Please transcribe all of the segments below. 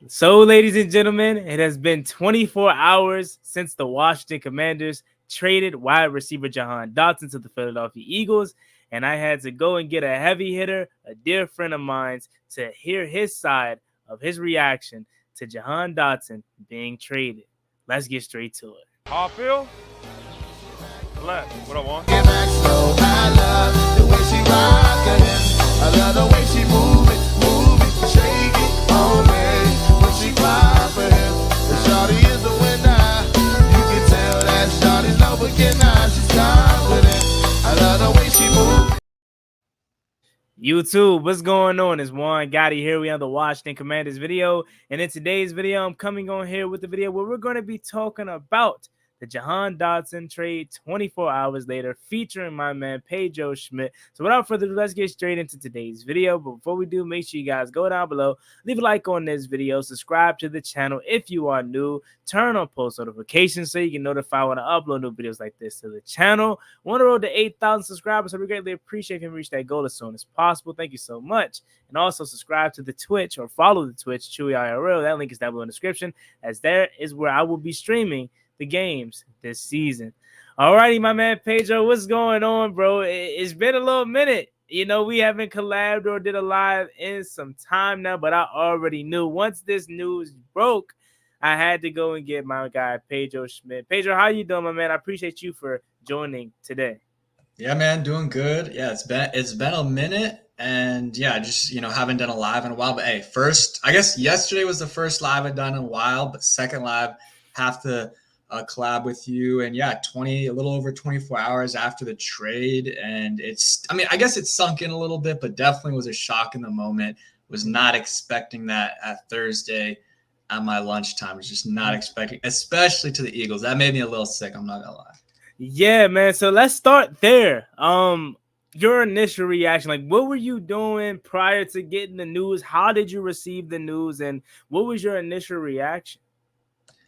So, ladies and gentlemen, it has been 24 hours since the Washington Commanders traded wide receiver Johan Dawson to the Philadelphia Eagles, and I had to go and get a heavy hitter, a dear friend of mine's, to hear his side of his reaction to Jahan Dotson being traded. Let's get straight to it. How I feel? Blessed. What I want? Get back slow. I love the way she rockin' it. I love the way she move it, shake it on me. When she cry for him, the shawty is the winner. You can tell that shawty's no beginner. She's confident. I love the way she move. YouTube, what's going on? It's Juan Gotti here. We have the Washington Commanders video, and in today's video, I'm coming on here with the video where we're going to be talking about the Jahan Dawson trade 24 hours later, featuring my man Pedro Schmith. So without further ado, let's get straight into today's video. But before we do, make sure you guys go down below, leave a like on this video, subscribe to the channel if you are new, turn on post notifications so you can notify when I upload new videos like this to the channel. We're on the road to 8,000 subscribers, so we greatly appreciate if you reach that goal as soon as possible. Thank you so much. And also subscribe to the Twitch or follow the Twitch, Chewy IRL. That link is down below in the description, as there is where I will be streaming the games this season. Alrighty, my man Pedro, what's going on, bro? It's been a little minute. You know, we haven't collabed or did a live in some time now, but I already knew once this news broke, I had to go and get my guy Pedro Schmith. Pedro, how you doing, my man? I appreciate you for joining today. Yeah, man, doing good. Yeah, it's been a minute, and yeah, just haven't done a live in a while. But hey, first, I guess yesterday was the first live I've done in a while, but second live, have to collab with you. And yeah, a little over 24 hours after the trade, and I guess it's sunk in a little bit, but definitely was a shock in the moment. Was not expecting that at Thursday at my lunchtime. Was just not expecting, especially to the Eagles. That made me a little sick. I'm not gonna lie. Yeah, man. So let's start there. Your initial reaction, like what were you doing prior to getting the news? How did you receive the news, and what was your initial reaction?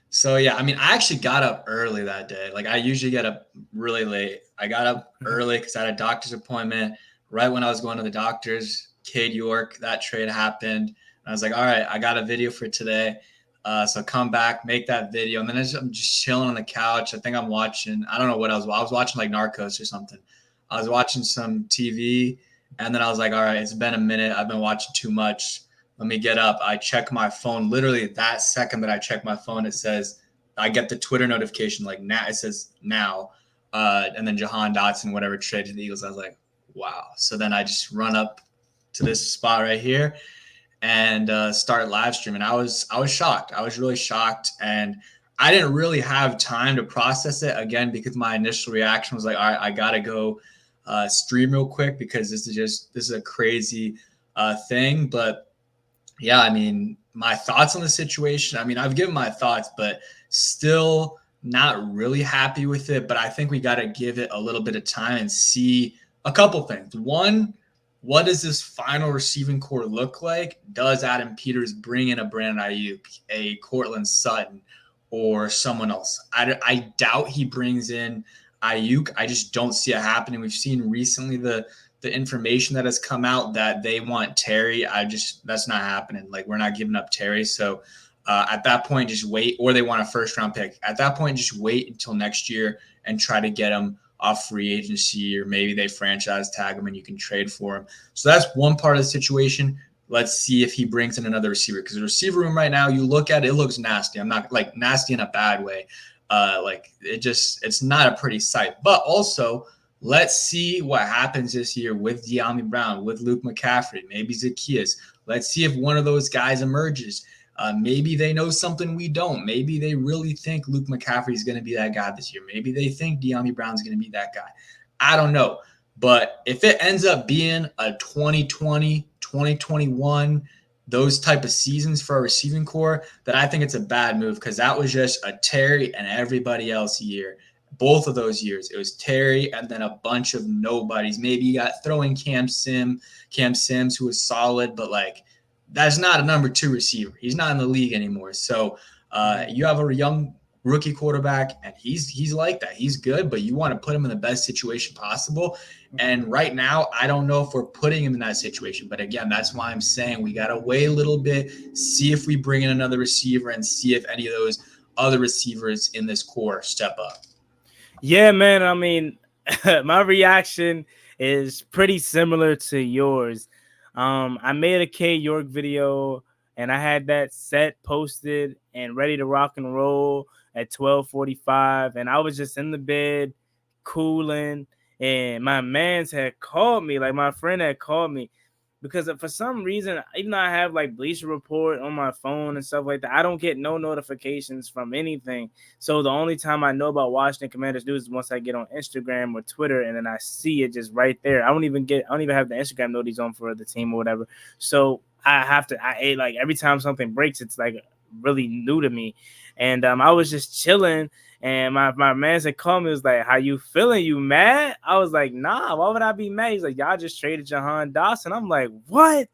So yeah, I actually got up early that day. Like I usually get up really late. I got up early because I had a doctor's appointment right when I was going to the doctor's. Cade York, that trade happened. And I was like, all right, I got a video for today. So come back, make that video. And then I'm just chilling on the couch. I think I'm watching, I don't know what I was watching like Narcos or something. I was watching some TV, and then I was like, all right, it's been a minute. I've been watching too much. Let me get up. I check my phone. Literally that second that I check my phone, it says, I get the Twitter notification like now. It says now. And then Johan Dawson, whatever, traded to the Eagles. I was like, wow. So then I just run up to this spot right here and start live streaming. I was shocked. I was really shocked. And I didn't really have time to process it again because my initial reaction was like, all right, I got to go stream real quick because this is a crazy thing. But yeah, my thoughts on the situation. I've given my thoughts, but still not really happy with it. But I think we got to give it a little bit of time and see a couple things. One, what does this final receiving core look like? Does Adam Peters bring in a Brandon Ayuk, a Cortland Sutton, or someone else? I doubt he brings in Ayuk. I just don't see it happening. We've seen recently the information that has come out that they want Terry. That's not happening. Like, we're not giving up Terry. So at that point, just wait, or they want a first round pick. At that point, just wait until next year and try to get him off free agency, or maybe they franchise tag him and you can trade for him. So that's one part of the situation. Let's see if he brings in another receiver, because the receiver room right now, you look at it, it looks nasty. I'm not like nasty in a bad way. It's not a pretty sight. But also, let's see what happens this year with DeAndre Brown, with Luke McCaffrey, maybe Zacchaeus. Let's see if one of those guys emerges. Maybe they know something we don't. Maybe they really think Luke McCaffrey is going to be that guy this year. Maybe they think DeAndre Brown is going to be that guy. I don't know. But if it ends up being a 2020, 2021, those type of seasons for our receiving core, then I think it's a bad move, because that was just a Terry and everybody else year. Both of those years, it was Terry and then a bunch of nobodies. Maybe you got throwing Cam Sims, who was solid, but like, that's not a number 2 receiver. He's not in the league anymore. So you have a young rookie quarterback, and he's like that. He's good, but you want to put him in the best situation possible. And right now, I don't know if we're putting him in that situation. But again, that's why I'm saying we got to wait a little bit, see if we bring in another receiver and see if any of those other receivers in this core step up. Yeah, man. I mean, my reaction is pretty similar to yours. I made a K York video and I had that set posted and ready to rock and roll at 12:45, and I was just in the bed cooling, and my man's had called me, like my friend had called me, because for some reason, even though I have like Bleacher Report on my phone and stuff like that, I don't get no notifications from anything. So the only time I know about Washington Commanders news is once I get on Instagram or Twitter, and then I see it just right there. I don't even have the Instagram notice on for the team or whatever. So I like every time something breaks, it's like really new to me. And I was just chilling, and my man said, call me, was like, how you feeling? You mad? I was like, nah, why would I be mad? He's like, y'all just traded Johan Dawson. I'm like, what?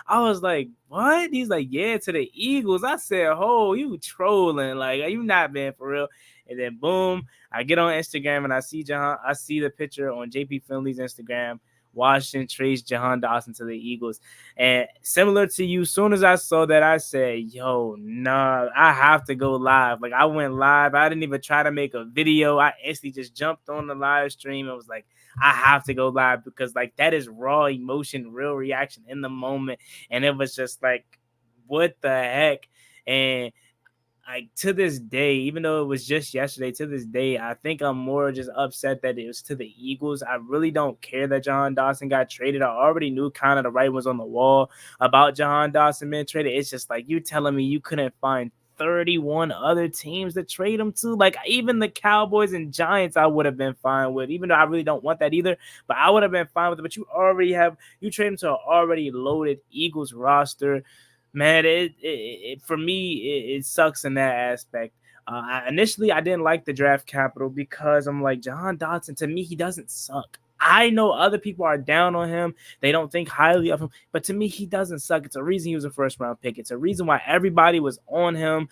I was like, what? He's like, yeah, to the Eagles. I said, oh, you trolling. Like, are you not being for real? And then boom, I get on Instagram and I see the picture on JP Finley's Instagram. Washington trades Johan Dawson to the Eagles. And similar to you, as soon as I saw that, I said, yo, nah, I have to go live. Like, I went live. I didn't even try to make a video. I instantly just jumped on the live stream and was like, I have to go live, because like that is raw emotion, real reaction in the moment. And it was just like, what the heck? And like to this day, even though it was just yesterday, to this day, I think I'm more just upset that it was to the Eagles. I really don't care that Johan Dawson got traded. I already knew kind of the writing was on the wall about Johan Dawson being traded. It's just like, you telling me you couldn't find 31 other teams to trade him to? Like, even the Cowboys and Giants I would have been fine with, even though I really don't want that either, but I would have been fine with it. But you trade him to an already loaded Eagles roster. Man, it for me, it sucks in that aspect. Initially, I didn't like the draft capital because I'm like, Johan Dotson, to me, he doesn't suck. I know other people are down on him. They don't think highly of him. But to me, he doesn't suck. It's a reason he was a first-round pick. It's a reason why everybody was on him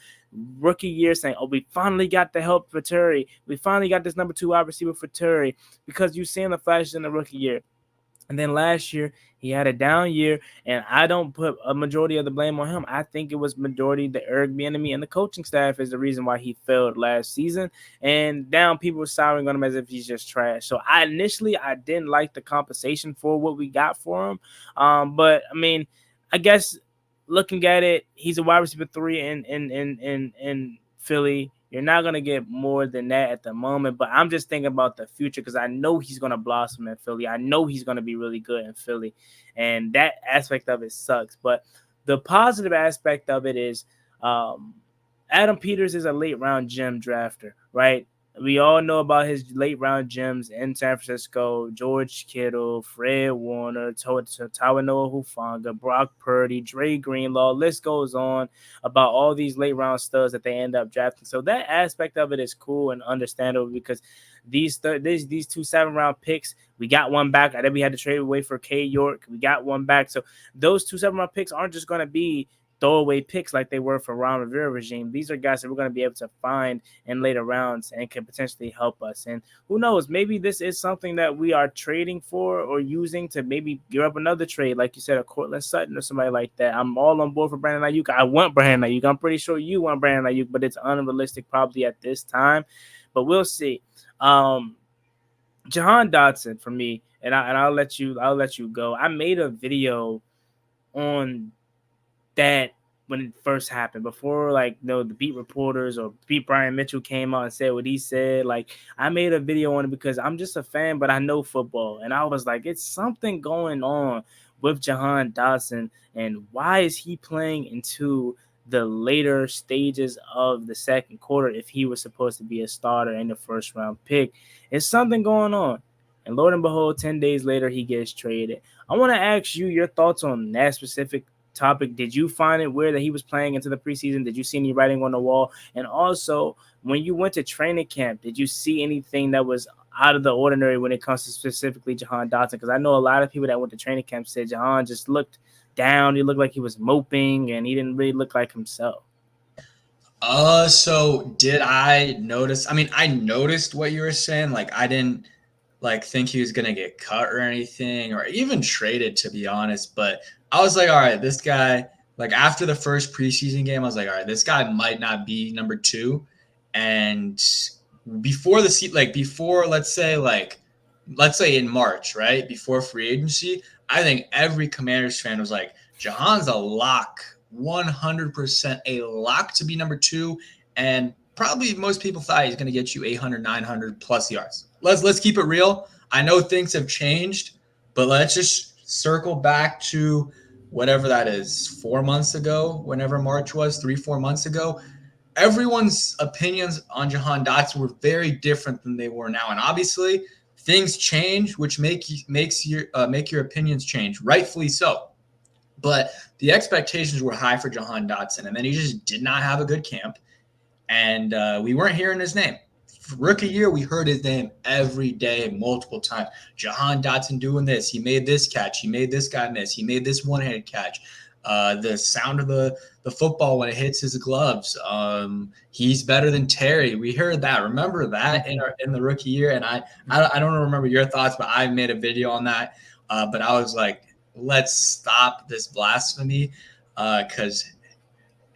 rookie year saying, oh, we finally got the help for Terry. We finally got this number 2 wide receiver for Terry, because you seen the flashes in the rookie year. And then last year, he had a down year, and I don't put a majority of the blame on him. I think it was majority the Eric Bieniemy and the coaching staff is the reason why he failed last season. And now people were souring on him as if he's just trash. So I didn't like the compensation for what we got for him. But I mean, I guess looking at it, he's a wide receiver 3 in Philly. You're not going to get more than that at the moment, but I'm just thinking about the future, because I know he's going to blossom in Philly. I know he's going to be really good in Philly, and that aspect of it sucks. But the positive aspect of it is Adam Peters is a late-round gem drafter, right? We all know about his late-round gems in San Francisco: George Kittle, Fred Warner, Tawanoa Hufanga, Brock Purdy, Dre Greenlaw. List goes on about all these late-round studs that they end up drafting. So that aspect of it is cool and understandable, because these 2 7-round picks, we got one back. And then we had to trade away for K York. We got one back. So those 2 7-round picks aren't just going to be throwaway picks like they were for Ron Rivera regime. These are guys that we're going to be able to find in later rounds and can potentially help us. And who knows, maybe this is something that we are trading for or using to maybe gear up another trade, like you said, a Cortland Sutton or somebody like that. I'm all on board for Brandon Ayuk. I want Brandon Ayuk. I'm pretty sure you want Brandon Ayuk, but it's unrealistic probably at this time. But we'll see. Jahan Dotson for me, and I'll let you go. I made a video on that when it first happened, before the beat reporters or Beat Brian Mitchell came out and said what he said. Like, I made a video on it because I'm just a fan, but I know football, and I was like, it's something going on with Jahan Dawson, and why is he playing into the later stages of the second quarter if he was supposed to be a starter in the first round pick? It's something going on. And Lord and behold, 10 days later, he gets traded. I want to ask you your thoughts on that specific topic. Did you find it weird that he was playing into the preseason? Did you see any writing on the wall? And also, when you went to training camp, did you see anything that was out of the ordinary when it comes to specifically Jahan Dotson? Because I know a lot of people that went to training camp said Jahan just looked down. He looked like he was moping, and he didn't really look like himself. So did I notice? I mean, I noticed what you were saying. Like, I didn't like think he was gonna get cut or anything, or even traded, to be honest. But I was like, all right, this guy. Like after the first preseason game, I was like, all right, this guy might not be number 2. And before the seat, like before, let's say in March, right before free agency, I think every Commanders fan was like, Jahan's a lock, 100% a lock to be number 2, and probably most people thought he's going to get you 800, 900 plus yards. Let's keep it real. I know things have changed, but let's just circle back to whatever that is, 4 months ago, whenever March was, 3-4 months ago. Everyone's opinions on Johan Dotson were very different than they were now, and obviously things change, which make your opinions change, rightfully so. But the expectations were high for Johan Dotson, and then he just did not have a good camp, and we weren't hearing his name. For rookie year, we heard his name every day, multiple times. Jahan Dotson doing this. He made this catch. He made this guy miss. He made this one-handed catch. The sound of the football when it hits his gloves. He's better than Terry. We heard that. Remember that in the rookie year? And I don't remember your thoughts, but I made a video on that. But I was like, let's stop this blasphemy, because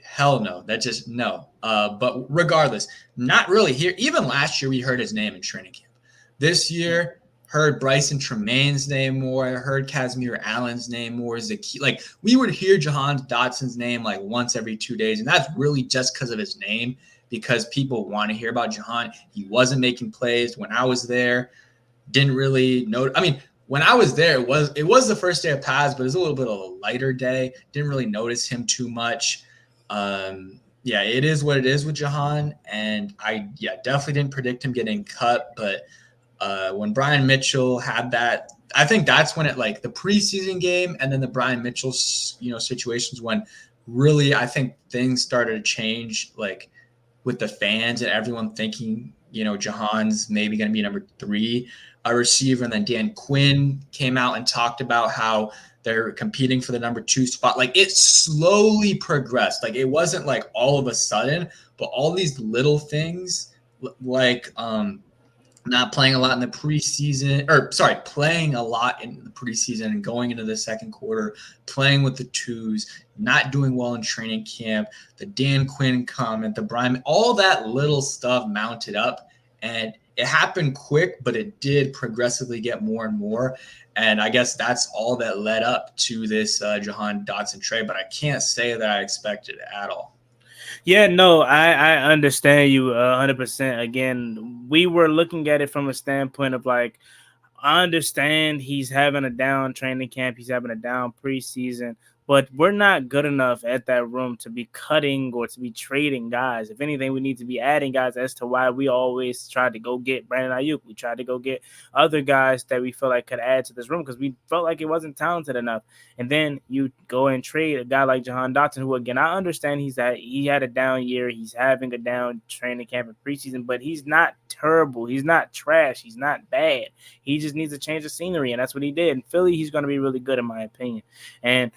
hell no, that just no. But regardless, not really here. Even last year, we heard his name in training camp. This year, heard Bryson Tremaine's name more. Heard Casimir Allen's name more. Like we would hear Jahan Dotson's name like once every 2 days, and that's really just because of his name. Because people want to hear about Jahan. He wasn't making plays when I was there. Didn't really know. I mean, when I was there, it was the first day of pads, but it was a little bit of a lighter day. Didn't really notice him too much. Yeah, it is what it is with Jahan, and I definitely didn't predict him getting cut. But when Brian Mitchell had that, I think that's when it, like the preseason game and then the Brian Mitchell situations, when really I think things started to change, like with the fans and everyone thinking Jahan's maybe going to be number 3 receiver. And then Dan Quinn came out and talked about how they're competing for the number 2 spot. Like it slowly progressed. Like it wasn't like all of a sudden, but all these little things, like not playing a lot in the preseason, or sorry, playing a lot in the preseason and going into the second quarter, playing with the 2s, not doing well in training camp, the Dan Quinn comment, the Brian, all that little stuff mounted up, and it happened quick, but it did progressively get more and more. And I guess that's all that led up to this Jahan Dotson trade, but I can't say that I expected it at all. Yeah, no, I understand you 100%. Again, we were looking at it from a standpoint of like, I understand he's having a down training camp, he's having a down preseason, but we're not good enough at that room to be cutting or to be trading guys. If anything, we need to be adding guys, as to why we always tried to go get Brandon Ayuk. We tried to go get other guys that we feel like could add to this room because we felt like it wasn't talented enough. And then you go and trade a guy like Johan Dotson, who, again, I understand he had a down year. He's having a down training camp and preseason, but he's not terrible. He's not trash. He's not bad. He just needs to change the scenery, and that's what he did. In Philly, he's going to be really good, in my opinion. And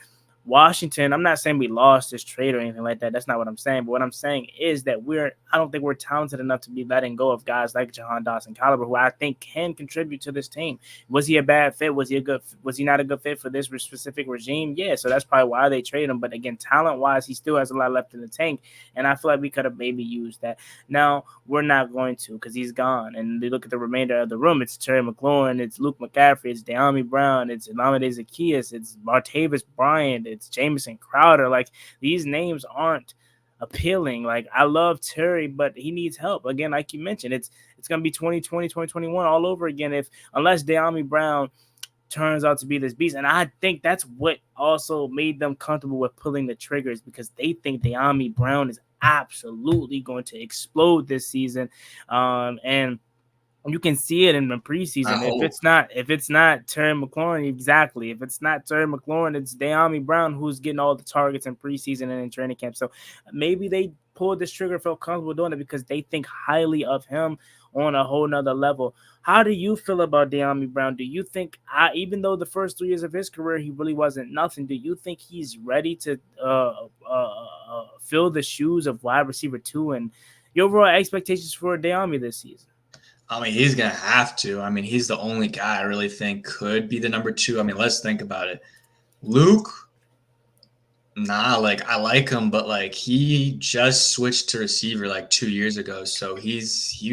Washington, I'm not saying we lost this trade or anything like that. That's not what I'm saying. But what I'm saying is that I don't think we're talented enough to be letting go of guys like Johan Dawson caliber, who I think can contribute to this team. Was he a bad fit? Was he not a good fit for this specific regime? Yeah. So that's probably why they traded him. But again, talent wise, he still has a lot left in the tank. And I feel like we could have maybe used that. Now we're not going to, because he's gone. And they look at the remainder of the room. It's Terry McLaurin. It's Luke McCaffrey. It's DeAndre Brown. It's Olamide Zaccheaus. It's Martavis Bryant. It's Jamison Crowder. Like, these names aren't appealing. Like, I love Terry, but he needs help. Again, like you mentioned, it's going to be 2020, 2021 all over again unless DeAndre Brown turns out to be this beast. And I think that's what also made them comfortable with pulling the triggers, because they think DeAndre Brown is absolutely going to explode this season. And you can see it in the preseason. If it's not Terry McLaurin, exactly. If it's not Terry McLaurin, it's DeAndre Brown who's getting all the targets in preseason and in training camp. So maybe they pulled this trigger, felt comfortable doing it because they think highly of him on a whole nother level. How do you feel about DeAndre Brown? Do you think, even though the first 3 years of his career he really wasn't nothing, do you think he's ready to fill the shoes of wide receiver 2, and your overall expectations for DeAndre this season? I mean, he's going to have to. I mean, he's the only guy I really think could be the number 2. I mean, let's think about it. Luke, like, I like him, but like, he just switched to receiver like 2 years ago. So he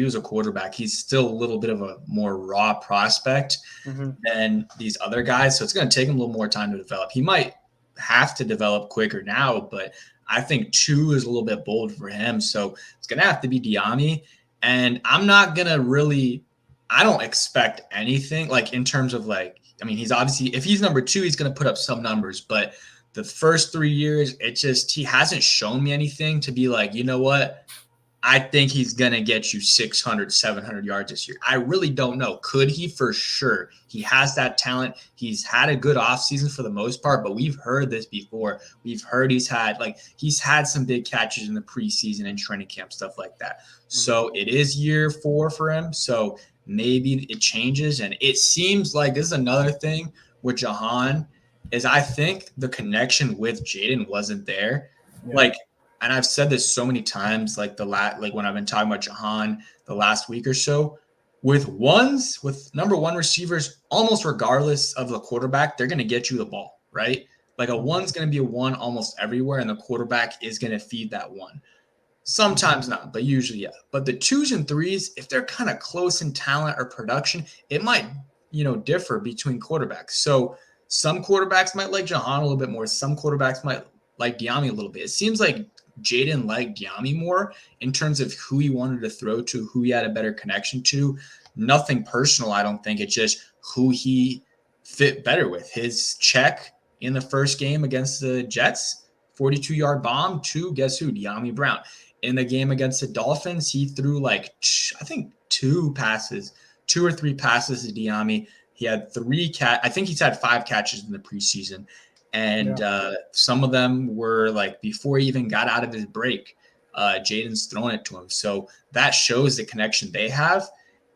was a quarterback. He's still a little bit of a more raw prospect than these other guys. So it's going to take him a little more time to develop. He might have to develop quicker now, but I think 2 is a little bit bold for him. So it's going to have to be DeAndre. And I'm not going to really – I don't expect anything, like, in terms of, like – I mean, he's obviously – if he's number 2, he's going to put up some numbers. But the first 3 years, he hasn't shown me anything to be like, you know what? I think he's going to get you 600, 700 yards this year. I really don't know. Could he? For sure. He has that talent. He's had a good offseason for the most part, but we've heard this before. We've heard he's had some big catches in the preseason and training camp, stuff like that. So it is year 4 for him. So maybe it changes. And it seems like this is another thing with Jahan is I think the connection with Jaden wasn't there. Yeah. And I've said this so many times, like when I've been talking about Jahan the last week or so, with number 1 receivers, almost regardless of the quarterback, they're going to get you the ball, right? Like a 1's going to be a 1 almost everywhere, and the quarterback is going to feed that 1. Sometimes not, but usually, yeah. But the 2s and 3s, if they're kind of close in talent or production, it might, differ between quarterbacks. So some quarterbacks might like Jahan a little bit more. Some quarterbacks might like DeAndre a little bit. It seems like Jaden liked DeAndre more in terms of who he wanted to throw to, who he had a better connection to. Nothing personal, I don't think. It's just who he fit better with. His check in the first game against the Jets, 42-yard bomb to, guess who? DeAndre Brown. In the game against the Dolphins, he threw I think 2 or 3 passes to DeAndre. He had 3 I think he's had 5 catches in the preseason. And some of them were like before he even got out of his break, Jaden's throwing it to him. So that shows the connection they have,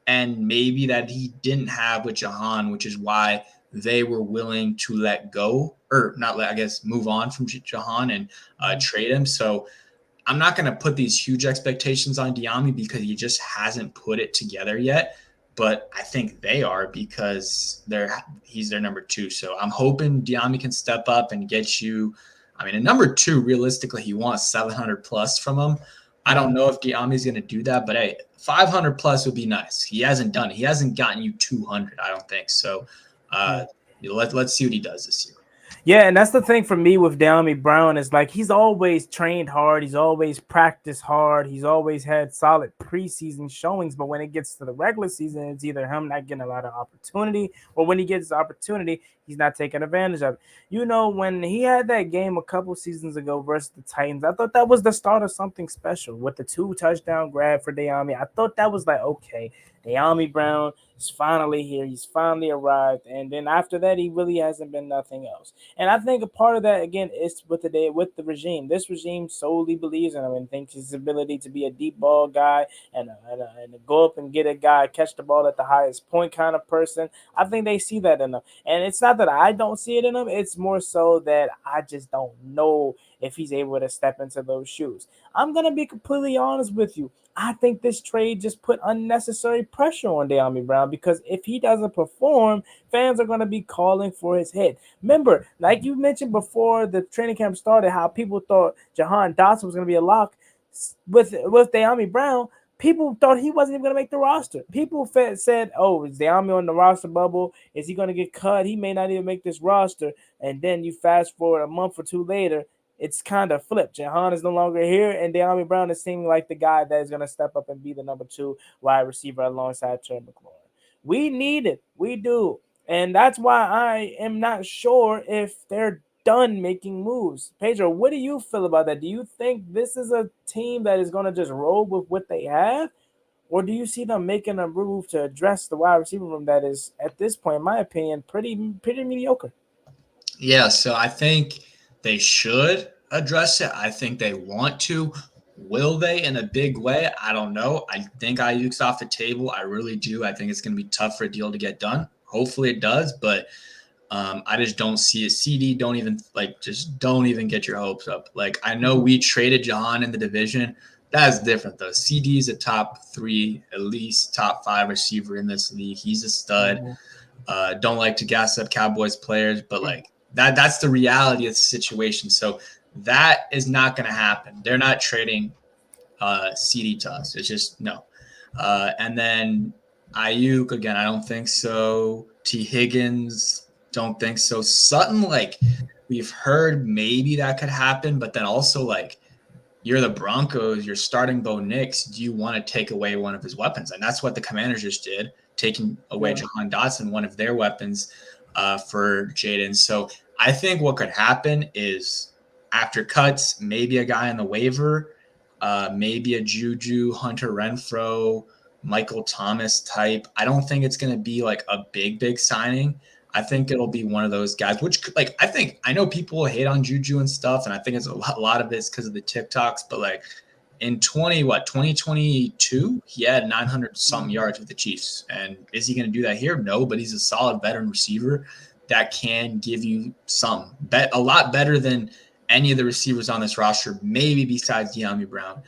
and maybe that he didn't have with Jahan, which is why they were willing to move on from Jahan and trade him. So I'm not going to put these huge expectations on DeAndre because he just hasn't put it together yet. But I think they are because he's their number 2. So I'm hoping DeAndre can step up and get you. I mean, a number 2, realistically, he wants 700 plus from him. I don't know if DeAndre's going to do that, but hey, 500 plus would be nice. He hasn't done it. He hasn't gotten you 200, I don't think. So let's see what he does this year. Yeah, and that's the thing for me with DeAndre Brown is like he's always trained hard. He's always practiced hard. He's always had solid preseason showings. But when it gets to the regular season, it's either him not getting a lot of opportunity, or when he gets opportunity, he's not taking advantage of it. When he had that game a couple seasons ago versus the Titans, I thought that was the start of something special with the 2 touchdown grab for DeAndre. I thought that was like, okay, DeAndre Brown is finally here. He's finally arrived. And then after that, he really hasn't been nothing else. And I think a part of that, again, is with the regime. This regime solely believes in him and thinks his ability to be a deep ball guy and go up and get a guy, catch the ball at the highest point kind of person. I think they see that in him. And it's not that I don't see it in him. It's more so that I just don't know if he's able to step into those shoes. I'm going to be completely honest with you. I think this trade just put unnecessary pressure on DeAndre Brown because if he doesn't perform, fans are going to be calling for his head. Remember, like you mentioned before the training camp started, how people thought Johan Dawson was going to be a lock with DeAndre Brown. People thought he wasn't even going to make the roster. People said, oh, is DeAndre on the roster bubble? Is he going to get cut? He may not even make this roster. And then you fast forward a month or 2 later, it's kind of flipped. Jahan is no longer here, and DeAndre Brown is seeming like the guy that is going to step up and be the number 2 wide receiver alongside Terry McLaurin. We need it. We do. And that's why I am not sure if they're done making moves. Pedro, what do you feel about that? Do you think this is a team that is going to just roll with what they have? Or do you see them making a move to address the wide receiver room that is, at this point, in my opinion, pretty mediocre? Yeah, so I think they should address it. I think they want to. Will they in a big way? I don't know. I think Ayuk's off the table. I really do. I think it's going to be tough for a deal to get done. Hopefully it does, but I just don't see it. CD, don't even get your hopes up. Like, I know we traded Jahan in the division. That's different though. CD is a top 3, at least top 5 receiver in this league. He's a stud. Don't like to gas up Cowboys players, but like that's the reality of the situation. So that is not going to happen. They're not trading CD to us. It's just no. And then Ayuk, again, I don't think so. T. Higgins, don't think so. Sutton, like, we've heard maybe that could happen, but then also, like, you're the Broncos, you're starting Bo Nix. Do you want to take away one of his weapons? And that's what the Commanders just did, taking away Johan Dawson, one of their weapons for Jaden. So I think what could happen is after cuts, maybe a guy on the waiver, maybe a Juju, Hunter Renfrow, Michael Thomas type. I don't think it's going to be like a big signing. I think it'll be one of those guys, which, like, I know people hate on Juju and stuff, and I think it's a lot of it's because of the TikToks, but like in 2022, he had 900 something yards with the Chiefs. And is he going to do that here? No, but he's a solid veteran receiver that can give you some a lot better than any of the receivers on this roster, maybe besides DeAndre Brown.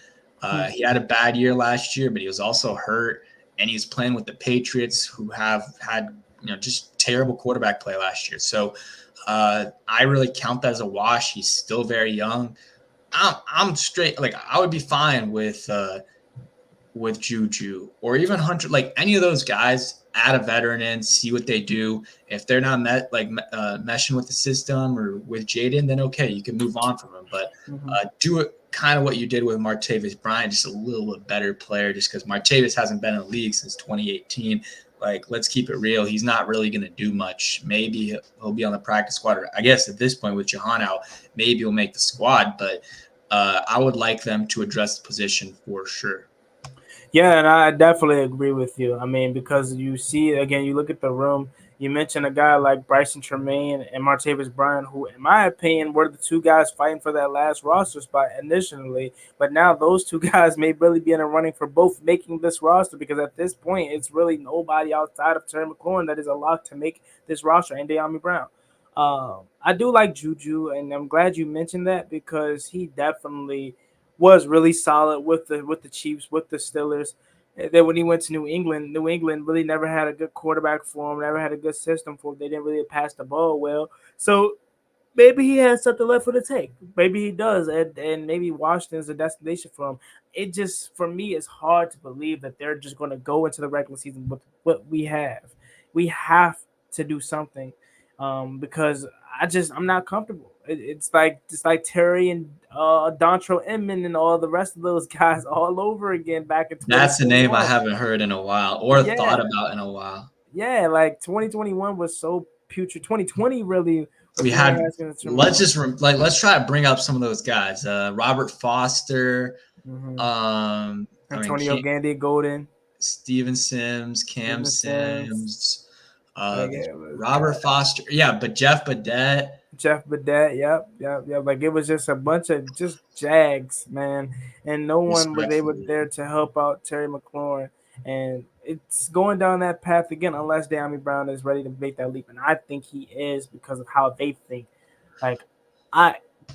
He had a bad year last year, but he was also hurt, and he was playing with the Patriots, who have had just terrible quarterback play last year. So I really count that as a wash. He's still very young. I'm straight. Like, I would be fine with Juju or even Hunter, like any of those guys. Add a veteran in, see what they do. If they're not meshing with the system or with Jaden, then okay, you can move on from him. But do it kind of what you did with Martavis Bryant, just a little bit better player, just because Martavis hasn't been in the league since 2018. Like, let's keep it real. He's not really going to do much. Maybe he'll be on the practice squad. Or I guess at this point with Jahan out, maybe he'll make the squad. But I would like them to address the position for sure. Yeah, and I definitely agree with you. I mean, because you see, again, you look at the room, you mentioned a guy like Bryson Tremaine and Martavis Bryant, who, in my opinion, were the two guys fighting for that last roster spot initially. But now those two guys may really be in the running for both making this roster, because at this point, it's really nobody outside of Terry McLaurin that is allowed to make this roster, and DeAndre Brown. I do like Juju, and I'm glad you mentioned that, because he definitely was really solid with the Chiefs, with the Steelers. And then when he went to New England really never had a good quarterback for him, never had a good system for him. They didn't really pass the ball well. So maybe he has something left for the take. Maybe he does, and maybe Washington's a destination for him. It just, for me, it's hard to believe that they're just going to go into the regular season with what we have. We have to do something, because I'm not comfortable. It's like Terry and Dontrell Inman and all the rest of those guys all over again back in 2021. That's a name I haven't heard in a while or thought about in a while. Yeah, like 2021 was so putrid. 2020 really. We had. Let's try to bring up some of those guys. Robert Foster, Antonio Gandy Golden, Steven Sims, Cam Sims, Robert Foster. Yeah, but Jeff Badette, yep. Like, it was just a bunch of just Jags, man, and no one was able there to help out Terry McLaurin. And it's going down that path again, unless DeAndre Brown is ready to make that leap, and I think he is, because of how they think. Like,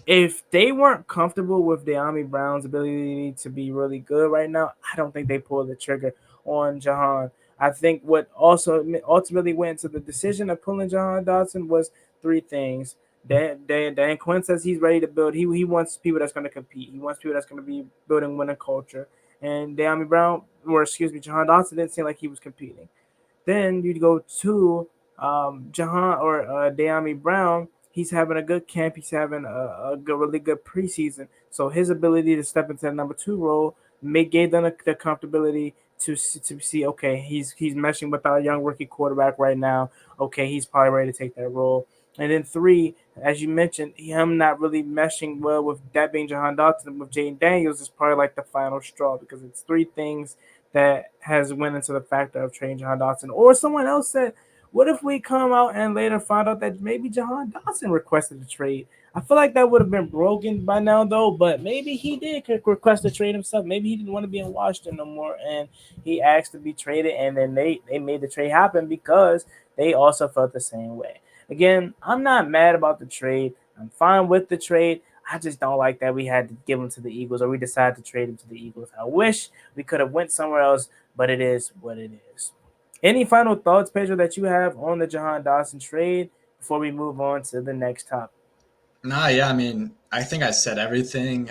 if they weren't comfortable with DeAndre Brown's ability to be really good right now, I don't think they pulled the trigger on Jahan. I think what also ultimately went to the decision of pulling Johan Dawson was three things. Dan Quinn says he's ready to build. He wants people that's going to compete. He wants people that's going to be building winning culture. And Jahan Dawson didn't seem like he was competing. Then you go to Jahan or DeAndre Brown. He's having a good camp. He's having a really good preseason. So his ability to step into the number 2 role gave them the comfortability to see, okay, he's meshing with our young rookie quarterback right now. Okay, he's probably ready to take that role. And then 3, as you mentioned, him not really meshing well with that being Johan Dawson with Jaden Daniels is probably like the final straw, because it's 3 things that has went into the factor of trading Johan Dawson. Or someone else said, what if we come out and later find out that maybe Johan Dawson requested a trade? I feel like that would have been broken by now, though. But maybe he did request to trade himself. Maybe he didn't want to be in Washington no more, and he asked to be traded. And then they made the trade happen because they also felt the same way. Again, I'm not mad about the trade. I'm fine with the trade. I just don't like that we had to give him to the Eagles, or we decided to trade him to the Eagles. I wish we could have went somewhere else, but it is what it is. Any final thoughts, Pedro, that you have on the Jahan Dawson trade before we move on to the next topic? Nah, yeah, I mean, I think I said everything.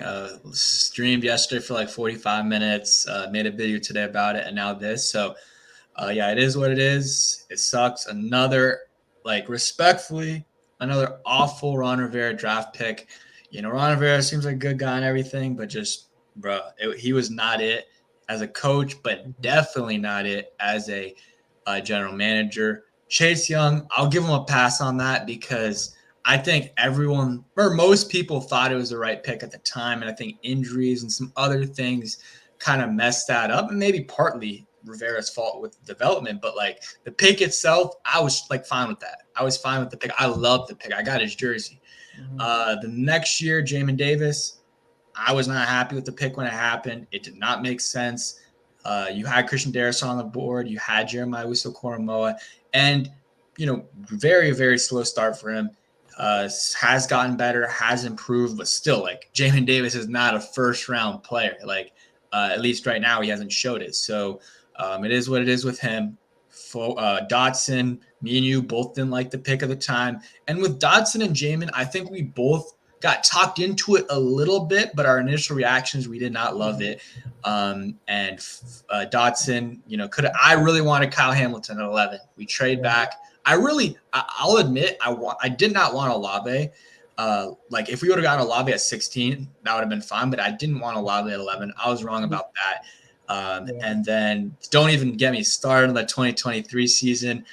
Streamed yesterday for like 45 minutes, made a video today about it, and now this. So, yeah, it is what it is. It sucks. Another, like, respectfully, another awful Ron Rivera draft pick. You know, Ron Rivera seems like a good guy and everything, but just, bro, he was not it as a coach, but definitely not it as a general manager. Chase Young, I'll give him a pass on that because I think everyone or most people thought it was the right pick at the time. And I think injuries and some other things kind of messed that up. And maybe partly Rivera's fault with development, but like the pick itself, I was like fine with that. I was fine with the pick. I love the pick. I got his jersey. The next year, Jamin Davis, I was not happy with the pick when it happened. It did not make sense. You had Christian Darrisaw on the board. You had Jeremiah Uso-Koromoa. And, you know, very, very slow start for him. Has gotten better, has improved, but still, like, Jamin Davis is not a first-round player. Like, at least right now, he hasn't showed it. So it is what it is with him. Dotson, me and you both didn't like the pick of the time. And with Dotson and Jamin, I think we both got talked into it a little bit, but our initial reactions, we did not love it. Dotson, you know, I really wanted Kyle Hamilton at 11. We trade back. I'll admit, I did not want Olave. Like if we would have gotten Olave at 16, that would have been fine, but I didn't want Olave at 11. I was wrong about that. And then don't even get me started on the 2023 season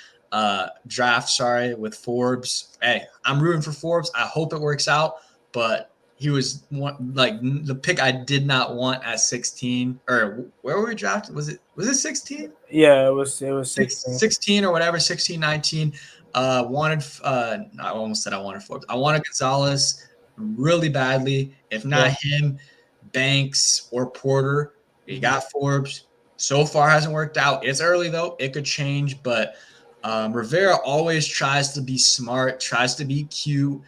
draft, with Forbes. Hey, I'm rooting for Forbes. I hope it works out, but he was like the pick I did not want at 16, or where were we drafted? Was it 16? Yeah, it was 16. 16 or whatever, 16, 19. I almost said I wanted Forbes. I wanted Gonzalez really badly. If not him, Banks or Porter. You got Forbes. So far hasn't worked out. It's early though. It could change, but Rivera always tries to be smart, tries to be cute.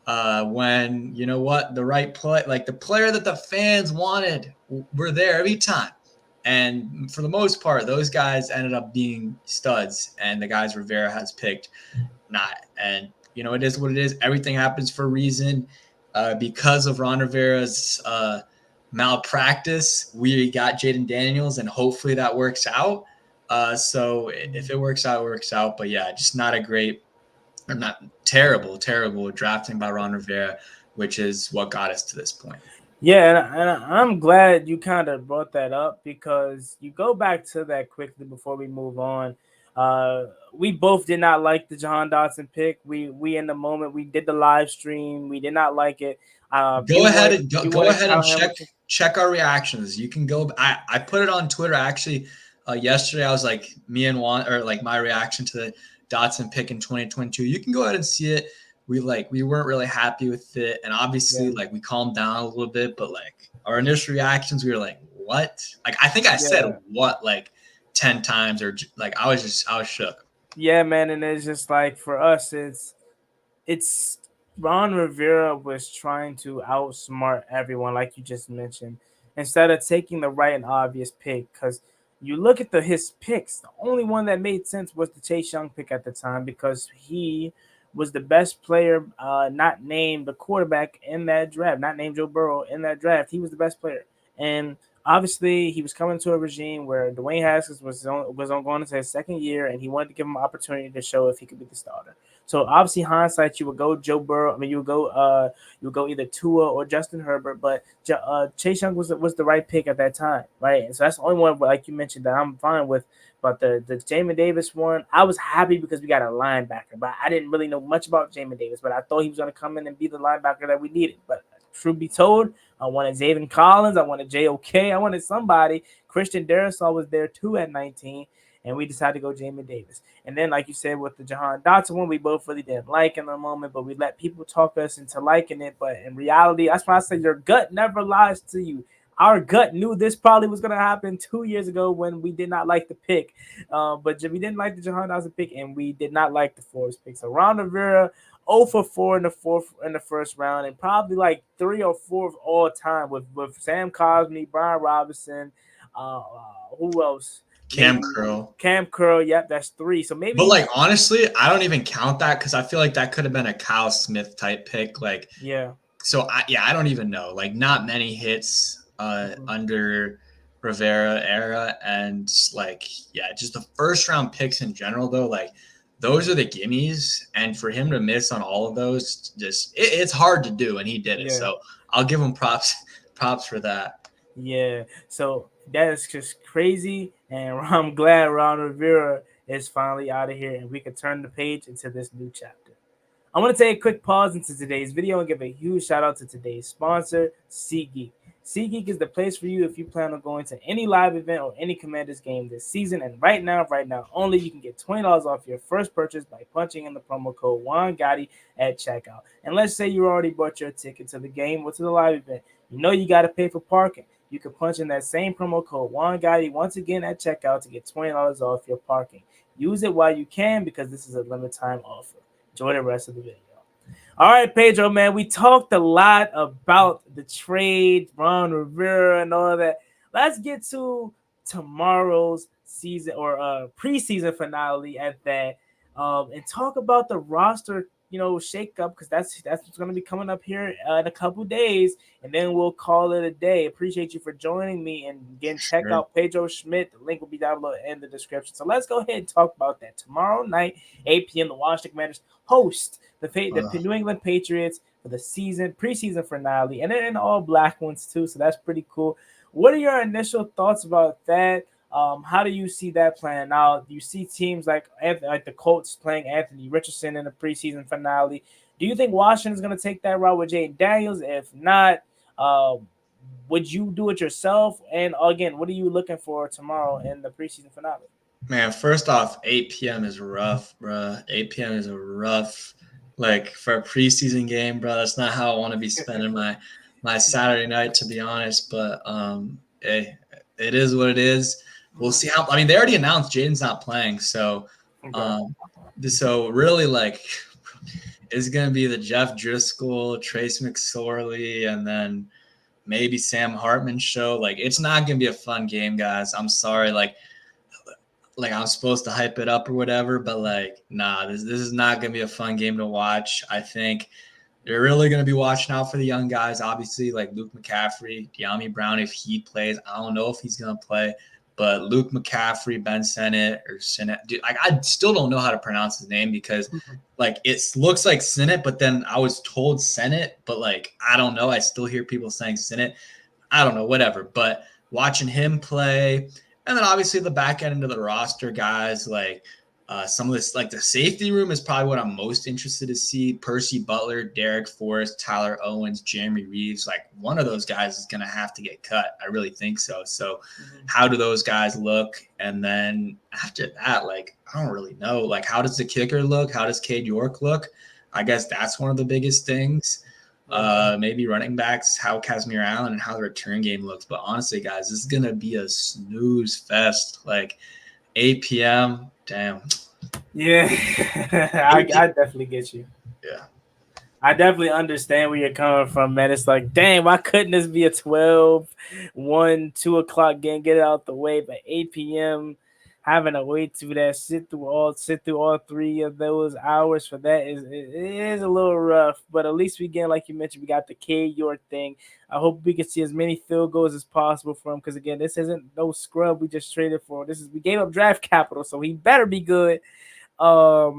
When you know what, the right play, like the player that the fans wanted, were there every time. And for the most part, those guys ended up being studs, and the guys Rivera has picked not. And you know, it is what it is. Everything happens for a reason. Because of Ron Rivera's malpractice, we got Jaden Daniels, and hopefully that works out. So if it works out, it works out. But yeah, just not a great, or not terrible drafting by Ron Rivera, which is what got us to this point. Yeah, and I'm glad you kind of brought that up because you go back to that quickly before we move on. We both did not like the Jahan Dotson pick. We in the moment we did the live stream. We did not like it. Go ahead and check our reactions. You can go. I put it on Twitter actually yesterday. I was like me and Juan, or like my reaction to the Dotson pick in 2022. You can go ahead and see it. We weren't really happy with it, and obviously like we calmed down a little bit, but like our initial reactions, we were like, what? Like I think I said what like 10 times, or like I was shook. Yeah, man, and it's just like for us, it's Ron Rivera was trying to outsmart everyone, like you just mentioned, instead of taking the right and obvious pick. Because you look at his picks, the only one that made sense was the Chase Young pick at the time because he was the best player, not named the quarterback in that draft, not named Joe Burrow in that draft. He was the best player, and obviously he was coming to a regime where Dwayne Haskins was on going into his second year, and he wanted to give him an opportunity to show if he could be the starter. So obviously, hindsight, you would go Joe Burrow. I mean, you would go either Tua or Justin Herbert, but Chase Young was the right pick at that time, right? And so that's the only one, like you mentioned, that I'm fine with. But the Jamin Davis one, I was happy because we got a linebacker, but I didn't really know much about Jamin Davis, but I thought he was going to come in and be the linebacker that we needed. But truth be told, I wanted Zaven Collins, I wanted JOK, I wanted somebody. Christian Darrisaw was there too at 19. and we decided to go Jamin Davis. And then, like you said, with the Johan Dawson one, we both really didn't like in the moment, but we let people talk us into liking it. But in reality, that's why I said your gut never lies to you. Our gut knew this probably was going to happen 2 years ago when we did not like the pick. But we didn't like the Jahan Dawson pick, and we did not like the Forbes pick. So Ron Rivera, 0 for 4 in the first round, and probably like 3 or 4 of all time with Sam Cosmi, Brian Robinson, who else? Cam Curl. Cam Curl, yep, that's 3. So maybe. But like honestly, I don't even count that because I feel like that could have been a Kyle Smith type pick. Like yeah. So I don't even know. Like not many hits under Rivera era, and like just the first round picks in general though. Like those are the gimmies, and for him to miss on all of those, just it's hard to do, and he did it. Yeah. So I'll give him props for that. Yeah. So that is just crazy, and I'm glad Ron Rivera is finally out of here, and we can turn the page into this new chapter. I want to take a quick pause into today's video and give a huge shout out to today's sponsor, SeatGeek. SeatGeek is the place for you if you plan on going to any live event or any Commanders game this season. And right now only, you can get $20 off your first purchase by punching in the promo code JuanGotti at checkout. And let's say you already bought your ticket to the game or to the live event. You know you got to pay for parking. You can punch in that same promo code JuanGotti once again at checkout to get $20 off your parking. Use it while you can because this is a limited time offer. Enjoy the rest of the video. All right, Pedro, man, we talked a lot about the trade, Ron Rivera, and all of that. Let's get to tomorrow's season or preseason finale at that, and talk about the roster, shake up, because that's what's going to be coming up here in a couple days, and then we'll call it a day. Appreciate you for joining me, and again, check out Pedro Schmith. The link will be down below in the description. So let's go ahead and talk about that. Tomorrow night, 8 p.m., the Washington Commanders host the New England Patriots for the preseason finale, and then all black ones too. So that's pretty cool. What are your initial thoughts about that? How do you see that playing out? Do you see teams like the Colts playing Anthony Richardson in the preseason finale? Do you think Washington's going to take that route with Jay Daniels? If not, would you do it yourself? And again, what are you looking for tomorrow in the preseason finale? Man, first off, 8 p.m. is rough, bro. 8 p.m. is a rough, like, for a preseason game, bro. That's not how I want to be spending my Saturday night, to be honest. But hey, it is what it is. We'll see how. I mean, they already announced Jaden's not playing, so so really, like, it's gonna be the Jeff Driscoll, Trace McSorley, and then maybe Sam Hartman show. Like, it's not gonna be a fun game, guys. I'm sorry, like I'm supposed to hype it up or whatever, but like, nah, this is not gonna be a fun game to watch. I think they're really gonna be watching out for the young guys, obviously, like Luke McCaffrey, DeAndre Brown, if he plays. I don't know if he's gonna play, but Luke McCaffrey, Ben Sinnott, dude, like, I still don't know how to pronounce his name because like it looks like Sinnott, but then I was told Sinnott, but like I don't know. I still hear people saying Sinnott. I don't know, whatever. But watching him play. And then obviously the back end of the roster guys, like some of this, like the safety room is probably what I'm most interested to see. Percy Butler, Derek Forrest, Tyler Owens, Jeremy Reeves. Like one of those guys is going to have to get cut. I really think so. So how do those guys look? And then after that, like, I don't really know. Like, how does the kicker look? How does Cade York look? I guess that's one of the biggest things. Maybe running backs, how Casimir Allen and how the return game looks. But honestly, guys, this is going to be a snooze fest. Like 8 p.m. Damn. Yeah, I definitely get you. Yeah. I definitely understand where you're coming from, man. It's like, dang, why couldn't this be a 12, 1, 2 o'clock game? Get it out the way. But 8 p.m., having to wait to that, sit through all 3 of those hours for that it is a little rough. But at least we get, like you mentioned, we got the Cade York thing. I hope we can see as many field goals as possible for him because, again, this isn't no scrub we just traded for. We gave up draft capital, so he better be good. I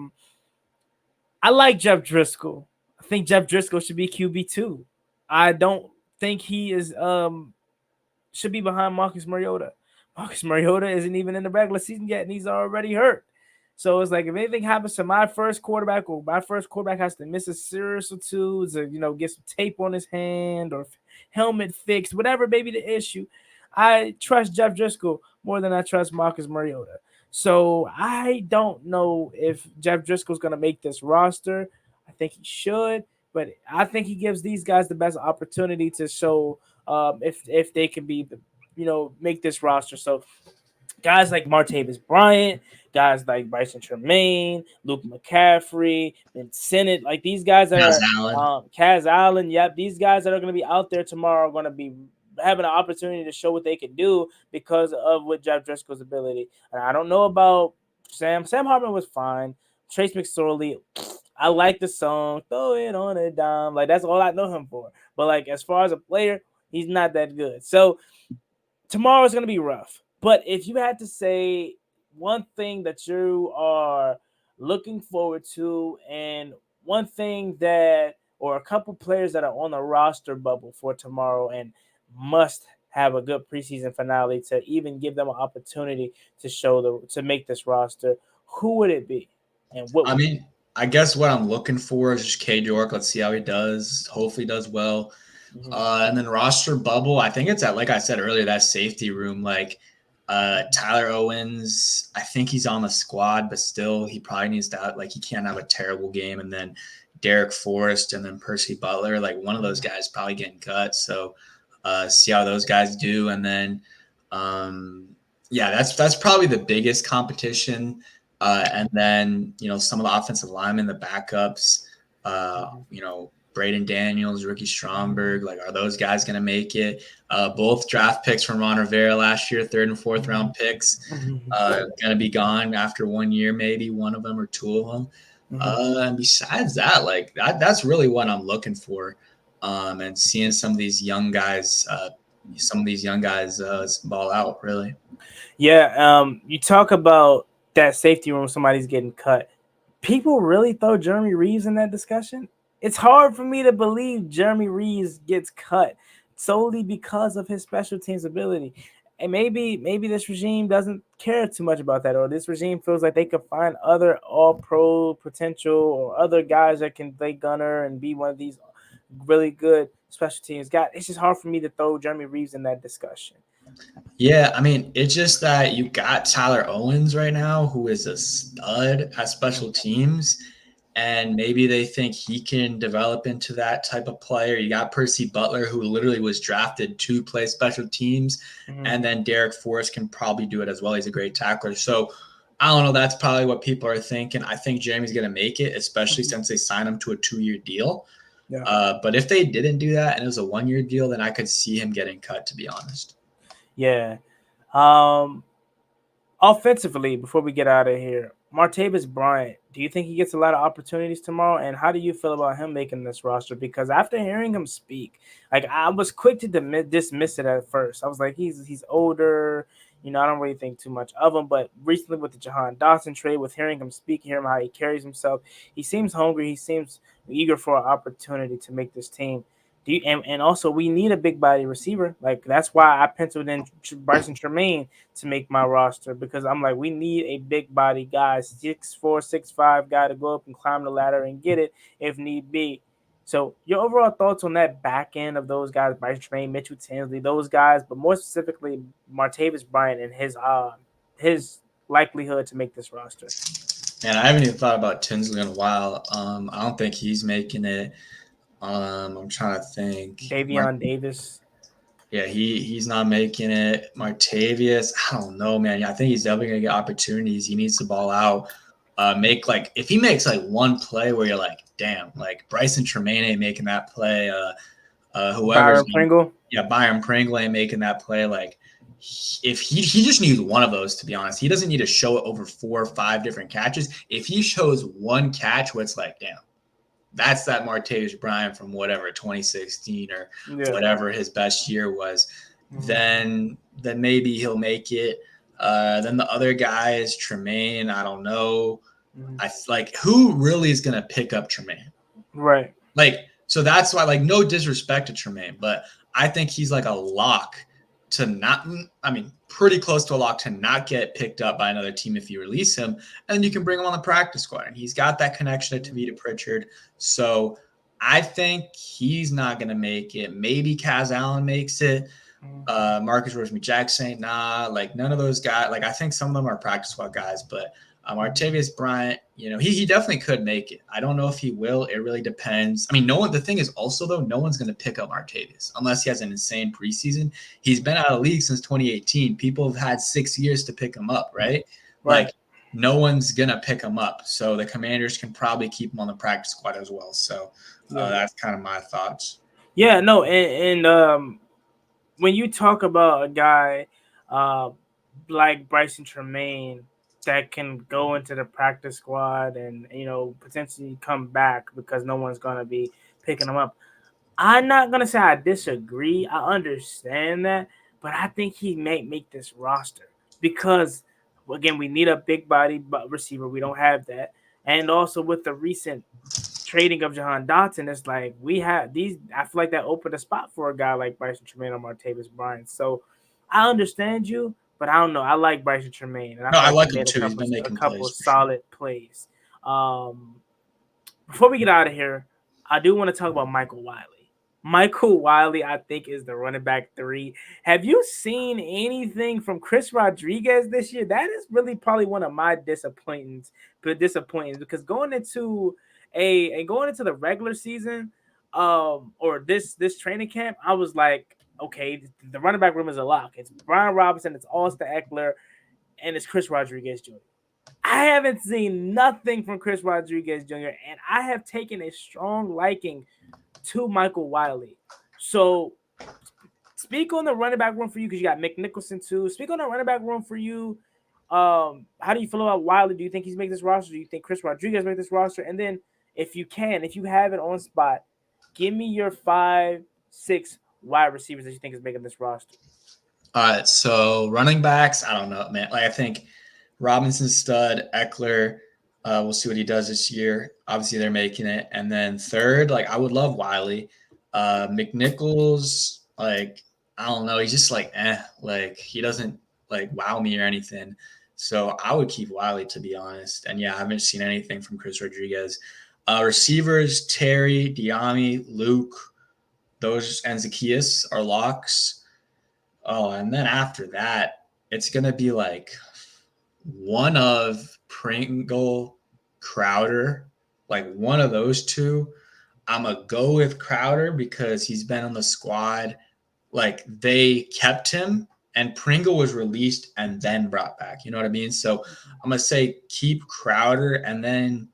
like Jeff Driscoll. I think Jeff Driscoll should be QB2. I don't think he is should be behind Marcus Mariota. Marcus Mariota isn't even in the regular season yet, and he's already hurt. So it's like, if anything happens to my first quarterback, or my first quarterback has to miss a series or two to, get some tape on his hand or helmet fixed, whatever may be the issue, I trust Jeff Driscoll more than I trust Marcus Mariota. So I don't know if Jeff Driscoll's going to make this roster. I think he should, but I think he gives these guys the best opportunity to show if they can be, make this roster. So guys like Martavis Bryant, guys like Bryson Tremaine, Luke McCaffrey, and Sennett, like these guys that Kaz are Allen. Kaz Allen, yep, these guys that are going to be out there tomorrow are going to be having an opportunity to show what they can do because of what Jeff Driscoll's ability. And I don't know about Sam. Sam Hartman was fine. Trace McSorley, I like the song, throw it on a dime. Like that's all I know him for. But like as far as a player, he's not that good. So tomorrow's going to be rough. But if you had to say one thing that you are looking forward to and one thing that or a couple players that are on the roster bubble for tomorrow and must have a good preseason finale to even give them an opportunity to make this roster, who would it be? And what I would mean, I guess what I'm looking for is just Cade York. Let's see how he does. Hopefully, he does well. And then roster bubble, I think it's at, like I said earlier, that safety room. Like Tyler Owens, I think he's on the squad, but still, he probably needs to he can't have a terrible game. And then Derek Forrest and then Percy Butler, like one of those guys probably getting cut. So see how those guys do. And then, yeah, that's probably the biggest competition. And then, some of the offensive linemen, the backups, Braden Daniels, Ricky Stromberg, like, are those guys going to make it? Both draft picks from Ron Rivera last year, 3rd and 4th round picks, going to be gone after 1 year, maybe one of them or two of them. And besides that, like that's really what I'm looking for. And seeing some of these young guys ball out, really. Yeah, you talk about that safety room, somebody's getting cut. People really throw Jeremy Reeves in that discussion? It's hard for me to believe Jeremy Reeves gets cut solely because of his special teams ability. And maybe this regime doesn't care too much about that, or this regime feels like they could find other all-pro potential or other guys that can play gunner and be one of these really good special teams guys. It's just hard for me to throw Jeremy Reeves in that discussion. Yeah, I mean, it's just that you got Tyler Owens right now, who is a stud at special teams, and maybe they think he can develop into that type of player. You got Percy Butler, who literally was drafted to play special teams, and then Derek Forrest can probably do it as well. He's a great tackler. So I don't know. That's probably what people are thinking. I think Jeremy's going to make it, especially since they signed him to a 2-year deal. Yeah. But if they didn't do that and it was a 1-year deal, then I could see him getting cut, to be honest. Yeah. Offensively, before we get out of here, Martavis Bryant, do you think he gets a lot of opportunities tomorrow? And how do you feel about him making this roster? Because after hearing him speak, like I was quick to dismiss it at first. I was like, he's older. I don't really think too much of him. But recently with the Johan Dawson trade, with hearing him speak, hearing how he carries himself, he seems hungry. He seems eager for an opportunity to make this team. And also we need a big body receiver. Like that's why I penciled in Bryson Tremaine to make my roster, because I'm like, we need a big body guy, 6'4", 6'5" guy to go up and climb the ladder and get it if need be. So your overall thoughts on that back end of those guys, Bryson Tremaine, Mitchell Tinsley, those guys, but more specifically Martavis Bryant and his likelihood to make this roster. Man, I haven't even thought about Tinsley in a while. I don't think he's making it. I'm trying to think. Davion Davis. Yeah, he's not making it. Martavius, I don't know, man. I think he's definitely gonna get opportunities. He needs to ball out. If he makes like one play where you're like, damn, like Bryson Tremaine ain't making that play. Byron Pringle. Yeah, Byron Pringle ain't making that play. Like, if he just needs one of those, to be honest. He doesn't need to show it over 4 or 5 different catches. If he shows one catch where it's like, damn, that's that Martavis Bryant from whatever 2016 or whatever his best year was, then maybe he'll make it. Then the other guys, Tremaine, I don't know. I like, who really is gonna pick up Tremaine? Right. Like, so that's why, like, no disrespect to Tremaine, but I think he's like a lock to not, I mean, pretty close to a lock to not get picked up by another team if you release him, and you can bring him on the practice squad. And he's got that connection to Tavita Pritchard. So I think he's not going to make it. Maybe Kaz Allen makes it. Marcus Rosemary-Jackson, nah, like none of those guys. Like I think some of them are practice squad guys, but Martavis Bryant, he definitely could make it. I don't know if he will. It really depends. I mean, the thing is also though, no one's going to pick up Martavis unless he has an insane preseason. He's been out of the league since 2018. People have had 6 years to pick him up, right? Right. Like no one's going to pick him up. So the Commanders can probably keep him on the practice squad as well. So that's kind of my thoughts. Yeah, no, and when you talk about a guy like Bryson Tremaine that can go into the practice squad and potentially come back because no one's gonna be picking him up, I'm not gonna say I disagree. I understand that, but I think he may make this roster because again we need a big body receiver. We don't have that, and also with the recent trading of Johan Dotson, it's like we have these. I feel like that opened a spot for a guy like Bryson Tremaine or Martavis Bryant. So I understand you, but I don't know. I like Bryson Tremaine, and I No, feel I like like he him made too. He's been a making couple plays of for sure. solid plays. Before we get out of here, I do want to talk about Michael Wiley. Michael Wiley, I think, is the running back 3. Have you seen anything from Chris Rodriguez this year? That is really probably one of my disappointments because going into the regular season, or this training camp, I was like, okay, the running back room is a lock. It's Brian Robinson, it's Austin Eckler, and it's Chris Rodriguez Jr. I haven't seen nothing from Chris Rodriguez Jr., and I have taken a strong liking to Michael Wiley. So speak on the running back room for you because you got Mick Nicholson too. Speak on the running back room for you. How do you feel about Wiley? Do you think he's making this roster? Do you think Chris Rodriguez make this roster? And then if you have it on spot, give me your 5, 6 wide receivers that you think is making this roster. All right, so running backs, I don't know, man. Like I think Robinson's stud, Eckler. We'll see what he does this year. Obviously, they're making it. And then third, like I would love Wiley. McNichols, like I don't know, he's just like like he doesn't like wow me or anything. So I would keep Wiley to be honest. And yeah, I haven't seen anything from Chris Rodriguez. Receivers, Terry, Diami, Luke, those and Zacchaeus are locks. Oh, and then after that, it's gonna be like one of Pringle, Crowder, like one of those two. I'm gonna go with Crowder because he's been on the squad. Like they kept him, and Pringle was released and then brought back. You know what I mean? So I'm gonna say keep Crowder, and then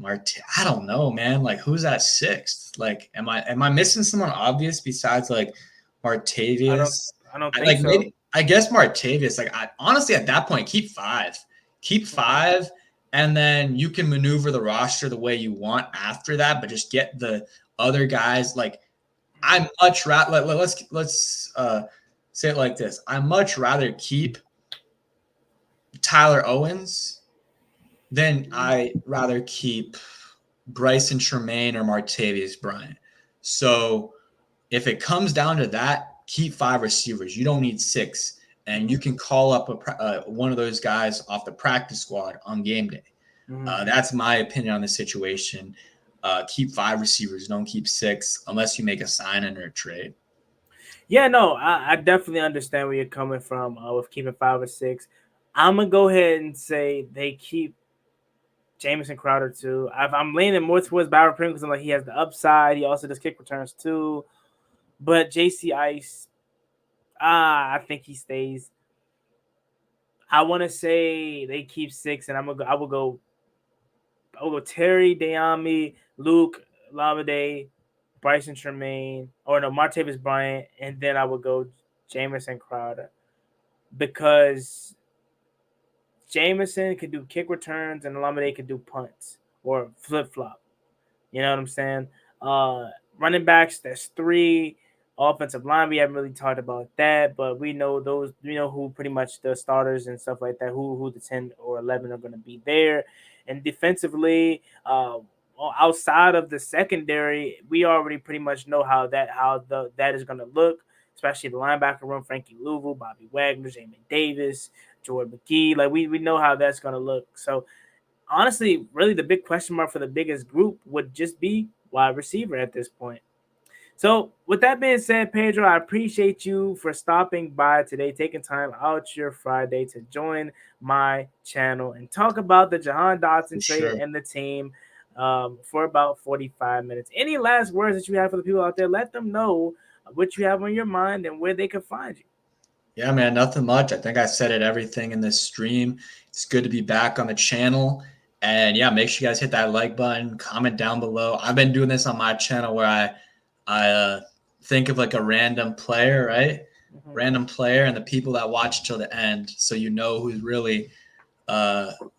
I don't know, man. Like who's at 6th? Like am I missing someone obvious besides like Martavius? I don't think like so. maybe I guess Martavius. Like I honestly at that point keep 5, and then you can maneuver the roster the way you want after that. But just get the other guys. Like I'm much rather let's say it like this. I much rather keep Tyler Owens than I rather keep Bryson Tremaine or Martavius Bryant. So if it comes down to that, keep 5 receivers. You don't need 6, and you can call up one of those guys off the practice squad on game day. That's my opinion on the situation. Keep 5 receivers. Don't keep 6 unless you make a sign-in or a trade. Yeah, no, I definitely understand where you're coming from with keeping 5 or 6. I'm going to go ahead and say they keep Jamison Crowder too. I'm leaning more towards Byron Pringle because I'm like he has the upside. He also does kick returns too. But JC Ice, I think he stays. I want to say they keep 6, and I will go Terry, Diami, Luke, Lamade, Bryson Tremaine, or no, Martavis Bryant, and then I would go Jamison Crowder because Jameson could do kick returns and Lamade could do punts or flip flop. You know what I'm saying? Running backs, that's 3. Offensive line, we haven't really talked about that, but we know those. We know who pretty much the starters and stuff like that. Who the 10 or 11 are going to be there, and defensively, outside of the secondary, we already pretty much know how that is going to look. Especially the linebacker room: Frankie Louvu, Bobby Wagner, Jamin Davis, Jordan McGee. Like we know how that's going to look. So honestly, really the big question mark for the biggest group would just be wide receiver at this point. So with that being said, Pedro, I appreciate you for stopping by today, taking time out your Friday to join my channel and talk about the Jahan Dotson For trade sure. and the team for about 45 minutes. Any last words that you have for the people out there? Let them know what you have on your mind and where they can find you. Yeah, man, nothing much. I think I said it everything in this stream. It's good to be back on the channel. And yeah, make sure you guys hit that like button, comment down below. I've been doing this on my channel where I think of like a random player, right? Mhm. Random player and the people that watch till the end, so you know who's really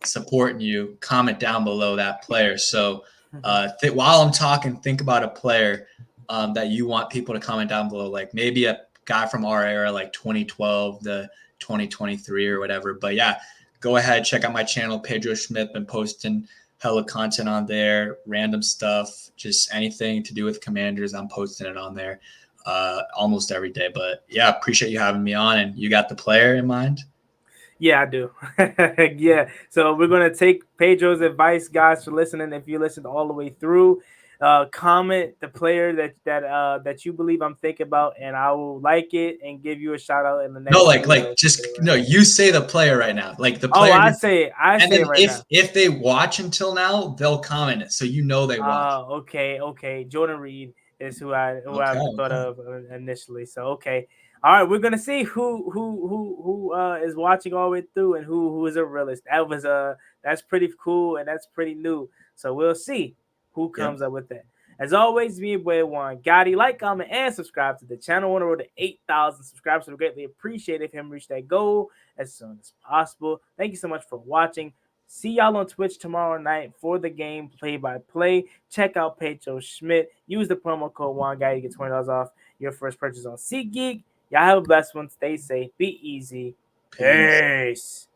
supporting you. Comment down below that player. So while I'm talking, think about a player that you want people to comment down below, like maybe a guy from our era, like 2012 to 2023 or whatever. But yeah, go ahead, check out my channel, Pedro Schmith. Been posting hella content on there, random stuff, just anything to do with Commanders. I'm posting it on there almost every day. But yeah, appreciate you having me on. And you got the player in mind? Yeah, I do. Yeah. So we're gonna take Pedro's advice, guys, for listening. If you listened all the way through, comment the player that you believe I'm thinking about, and I will like it and give you a shout out in the No, next video. no, you say the player right now. Like the Oh, player. I say And it then right now. if they watch until now, they'll comment it, so you know they watch. Okay. Jordan Reed is who I Okay, thought okay. of initially. So okay, all right, we're gonna see who is watching all the way through and who is a realist. That's pretty cool and that's pretty new. So we'll see who Yep. comes up with that. As always, me and boy Juan Gotti, like, comment, and subscribe to the channel. On the road to 8,000 subscribers. So we greatly appreciate if him reach that goal as soon as possible. Thank you so much for watching. See y'all on Twitch tomorrow night for the game play-by-play. Check out Pedro Schmith. Use the promo code WANGUY to get $20 off your first purchase on SeatGeek. Y'all have a blessed one. Stay safe. Be easy. Peace. Peace.